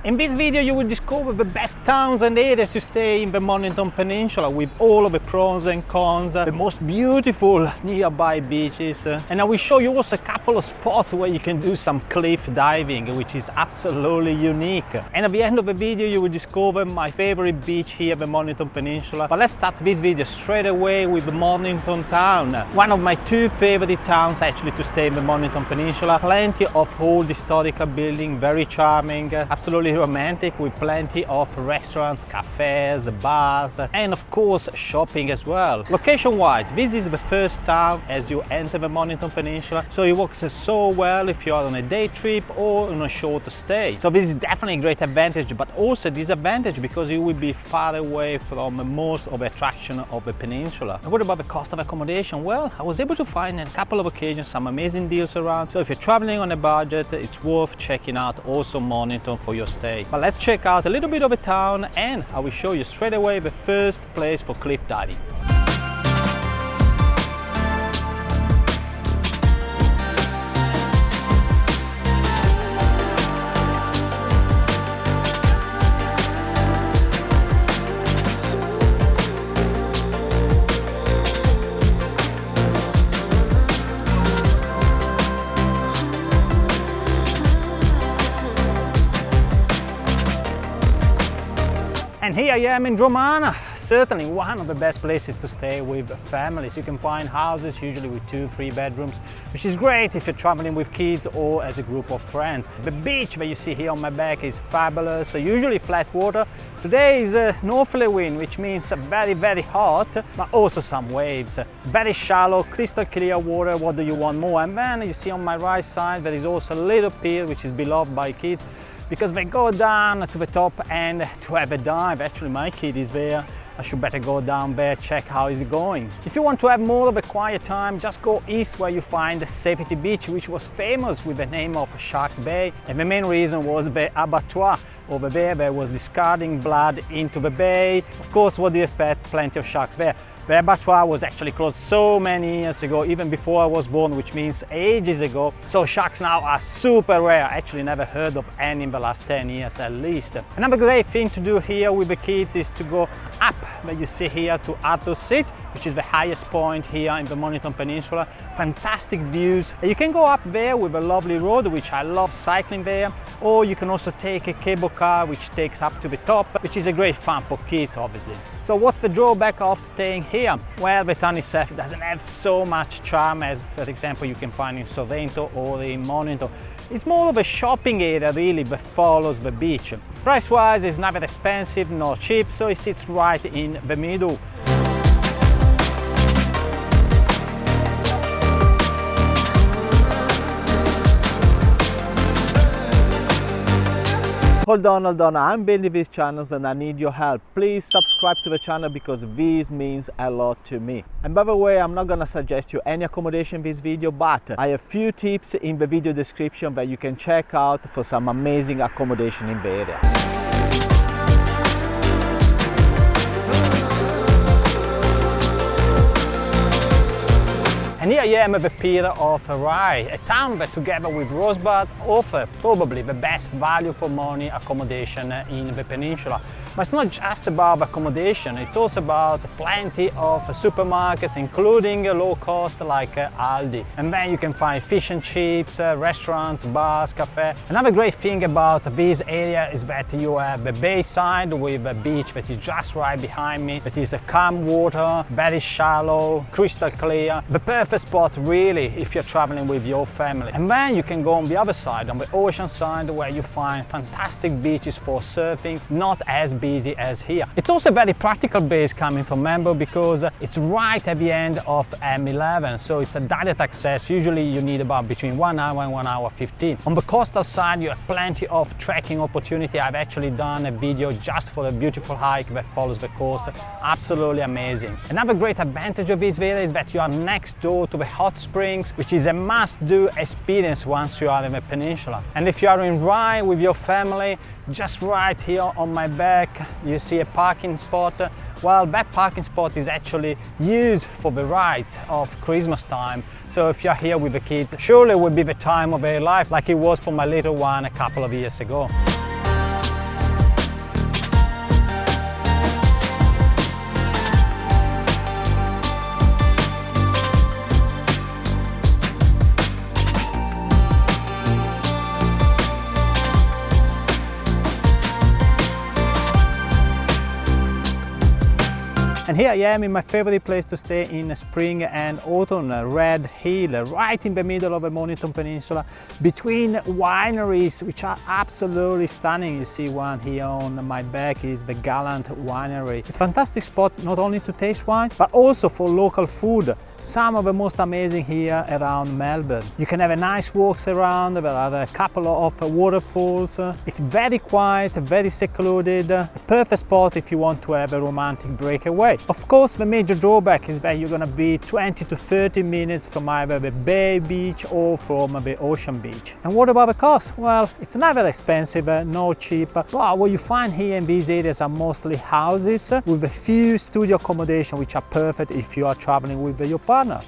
In this video you will discover the best towns and areas to stay in the Mornington Peninsula with all of the pros and cons, the most beautiful nearby beaches, and I will show you also a couple of spots where you can do some cliff diving, which is absolutely unique. And at the end of the video you will discover my favorite beach here at the Mornington Peninsula. But let's start this video straight away with the Mornington town. One of my two favorite towns actually to stay in the Mornington Peninsula. Plenty of old historical building, very charming, absolutely romantic, with plenty of restaurants, cafes, bars, and of course shopping as well. Location wise, this is the first town as you enter the Mornington Peninsula, so it works so well if you are on a day trip or on a short stay. So this is definitely a great advantage, but also disadvantage because you will be far away from most of the attraction of the peninsula. And what about the cost of accommodation? Well, I was able to find on a couple of occasions some amazing deals around, so if you're traveling on a budget, it's worth checking out also Mornington for your stay. But let's check out a little bit of a town and I will show you straight away the first place for cliff diving. And here I am in Dromana, certainly one of the best places to stay with families. You can find houses usually with 2-3 bedrooms, which is great if you're traveling with kids or as a group of friends. The beach that you see here on my back is fabulous, usually flat water. Today is a northerly wind, which means very hot, but also some waves. Very shallow, crystal clear water. What do you want more? And then you see on my right side there is also a little pier which is beloved by kids, because they go down to the top and to have a dive. Actually, my kid is there. I should better go down there, check how it's going. If you want to have more of a quiet time, just go east where you find Safety Beach, which was famous with the name of Shark Bay. And the main reason was the abattoir over there that was discarding blood into the bay. Of course, what do you expect? Plenty of sharks there. The abattoir was actually closed so many years ago, even before I was born, which means ages ago. So sharks now are super rare. I actually never heard of any in the last 10 years at least. Another great thing to do here with the kids is to go up, that you see here, to Arthur's Seat, which is the highest point here in the Mornington Peninsula. Fantastic views. You can go up there with a lovely road, which I love cycling there, or you can also take a cable car which takes up to the top, which is a great fun for kids obviously. So what's the drawback of staying here? Well, the town itself doesn't have so much charm as, for example, you can find in Sorrento or in Mornington. It's more of a shopping area really that follows the beach. Price-wise, it's neither expensive nor cheap, so it sits right in the middle. Hold on, I'm building these channels and I need your help. Please subscribe to the channel because this means a lot to me. And by the way, I'm not gonna suggest you any accommodation in this video, but I have a few tips in the video description that you can check out for some amazing accommodation in the area. And here I am at the pier of Rye, a town that together with Rosebud offer probably the best value for money accommodation in the peninsula. But it's not just about accommodation, it's also about plenty of supermarkets, including low cost like Aldi. And then you can find fish and chips, restaurants, bars, cafe. Another great thing about this area is that you have the bayside with a beach that is just right behind me. That is a calm water, very shallow, crystal clear. The perfect spot really if you're traveling with your family. And then you can go on the other side, on the ocean side, where you find fantastic beaches for surfing, not as busy as here. It's also a very practical base coming from Mambo because it's right at the end of M11, so it's a direct access. Usually you need about between 1 hour and 1 hour 15. On the coastal side you have plenty of trekking opportunity. I've actually done a video just for a beautiful hike that follows the coast. Absolutely amazing. Another great advantage of this area is that you are next door to the hot springs, which is a must-do experience once you are in the peninsula. And if you are in Rye with your family, just right here on my back you see a parking spot. Well, that parking spot is actually used for the rides of Christmas time. So if you're here with the kids, surely it would be the time of their life like it was for my little one a couple of years ago. And here I am in my favorite place to stay in spring and autumn, Red Hill, right in the middle of the Mornington Peninsula, between wineries which are absolutely stunning. You see one here on my back is the Gallant Winery. It's a fantastic spot not only to taste wine but also for local food. Some of the most amazing here around Melbourne. You can have a nice walks around, there are a couple of waterfalls. It's very quiet, very secluded, the perfect spot if you want to have a romantic breakaway. Of course, the major drawback is that you're going to be 20 to 30 minutes from either the bay beach or from the ocean beach. And what about the cost? Well, it's never expensive, no cheap, but what you find here in these areas are mostly houses with a few studio accommodation which are perfect if you are traveling with your partner.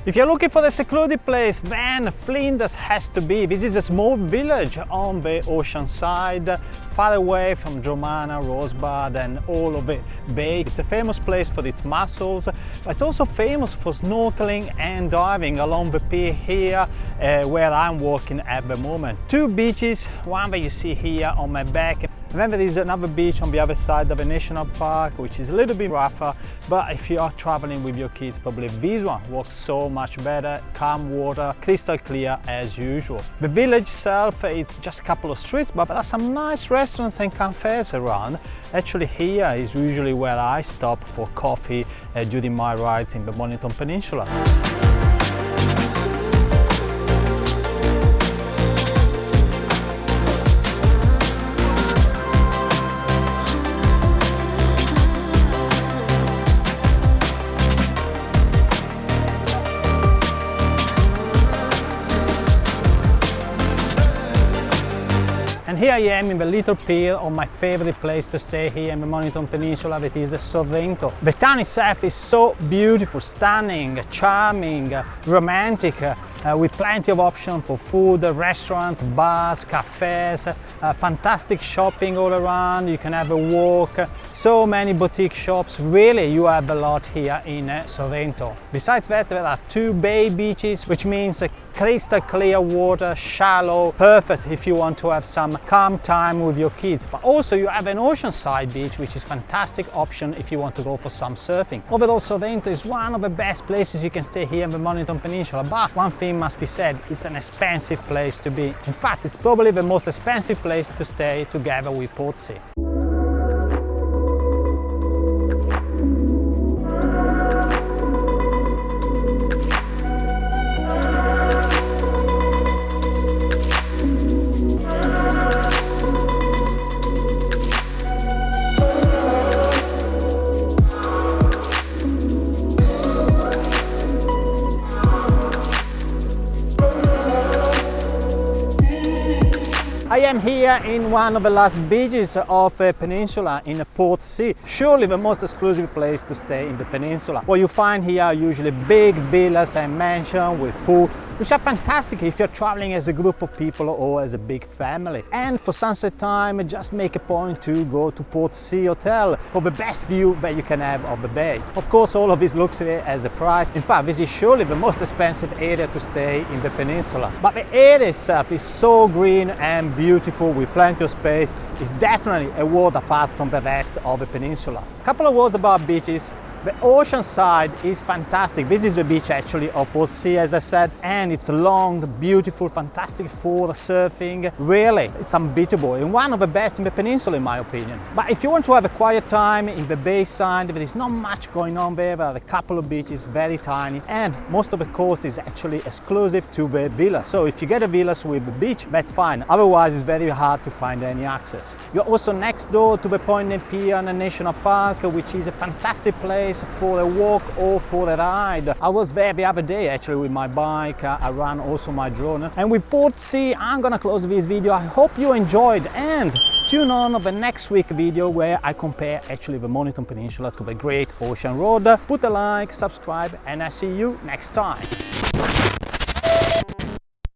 If you're looking for a secluded place, then Flinders has to be. This is a small village on the ocean side, far away from Dromana, Rosebud and all of the bay. It's a famous place for its mussels, but it's also famous for snorkeling and diving along the pier here where I'm walking at the moment. Two beaches, one that you see here on my back, and then there is another beach on the other side of the national park, which is a little bit rougher, but if you are traveling with your kids, probably this one works so much better. Calm water, crystal clear as usual. The village itself, it's just a couple of streets, but there are some nice restaurants and cafes around. Actually, here is usually where I stop for coffee during my rides in the Mornington Peninsula. And here I am in the little pier on my favorite place to stay here in the Mornington Peninsula, that is Sorrento. The town itself is so beautiful, stunning, charming, romantic, with plenty of options for food, restaurants, bars, cafes, fantastic shopping all around. You can have a walk, so many boutique shops. Really, you have a lot here in Sorrento. Besides that, there are two bay beaches, which means crystal clear water, shallow, perfect if you want to have some calm time with your kids. But also you have an oceanside beach, which is a fantastic option if you want to go for some surfing. Overall, Sorrento is one of the best places you can stay here in the Mornington Peninsula, but one thing must be said, it's an expensive place to be. In fact, it's probably the most expensive place to stay together with Portsea. I am here in one of the last beaches of the peninsula in Portsea, surely the most exclusive place to stay in the peninsula. What you find here are usually big villas and mansions with pool, which are fantastic if you're traveling as a group of people or as a big family. And for sunset time, just make a point to go to Portsea Hotel for the best view that you can have of the bay. Of course, all of this luxury has a price. In fact, this is surely the most expensive area to stay in the peninsula. But the area itself is so green and beautiful with plenty of space. It's definitely a world apart from the rest of the peninsula. A couple of words about beaches. The ocean side is fantastic. This is the beach actually of Portsea, as I said, and it's long, beautiful, fantastic for surfing. Really, it's unbeatable and one of the best in the peninsula in my opinion. But if you want to have a quiet time in the bay side, there is not much going on there. There are a couple of beaches, very tiny, and most of the coast is actually exclusive to the villa. So if you get a villa with the beach, that's fine. Otherwise, it's very hard to find any access. You're also next door to the Point Nepean National Park, which is a fantastic place for a walk or for a ride. I was there the other day actually with my bike. I ran also my drone. And with Portsea, I'm gonna close this video. I hope you enjoyed, and tune on the next week video where I compare actually the Mornington Peninsula to the Great Ocean Road. Put a like, subscribe, and I see you next time.